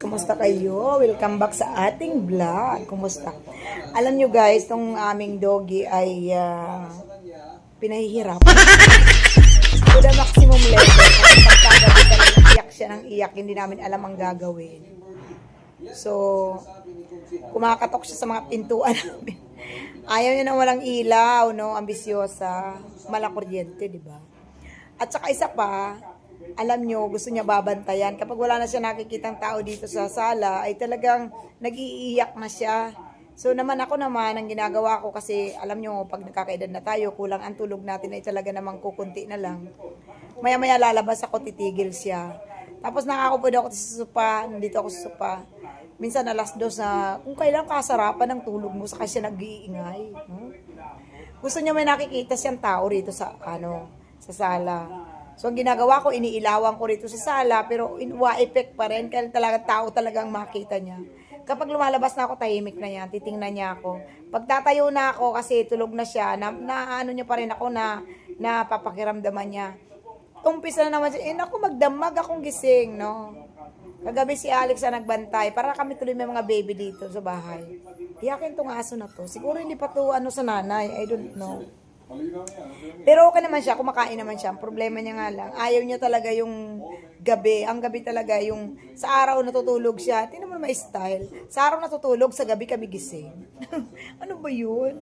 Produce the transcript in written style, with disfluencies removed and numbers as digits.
Kumusta kayo? Welcome back sa ating vlog. Kumusta? Alam nyo guys, tong aming doggy ay pinahihirap. To the maximum level. Kasi pagkagabi talaga iyak siya ng iyak, hindi namin alam ang gagawin. So, kumakatok siya sa mga pintuan namin. Ayaw niya na walang ilaw, no? Ambisyosa. Malakuryente, di ba? At saka isa pa, alam nyo, gusto niya babantayan. Kapag wala na siya nakikitang tao dito sa sala, ay talagang nag-iiyak na siya. So naman ako naman, ang ginagawa ko kasi, alam nyo, pag nakakaedad na tayo, kulang ang tulog natin ay talaga namang kukunti na lang. Maya-maya lalabas ako, titigil siya. Tapos nakakupod ako sa sopa, nandito ako sa sopa. Minsan alas 2 na, kung kailan kasarapan ng tulog mo, saka siya nag-iingay. Gusto niya may nakikita siyang tao rito sa, sa sala. So, ang ginagawa ko, iniilawan ko rito sa sala, pero wa-effect pa rin, kaya talaga tao talagang makita niya. Kapag lumalabas na ako, tahimik na yan, titingnan niya ako. Pag tatayo na ako, kasi tulog na siya, ano niya pa rin ako na papakiramdaman niya. Umpisa na naman siya, naku, magdamag akong gising, no? Kagabi si Alex na nagbantay, para kami tuloy may mga baby dito sa bahay. Iyakin tong aso na to. Siguro hindi pa to sa nanay, I don't know. Pero okay naman siya, kumakain naman siya. Ang problema niya nga lang, ayaw niya talaga yung gabi. Ang gabi talaga yung sa araw natutulog siya. Tingnan mo naman style. Sa araw natutulog, sa gabi kami gising. Ano ba yun?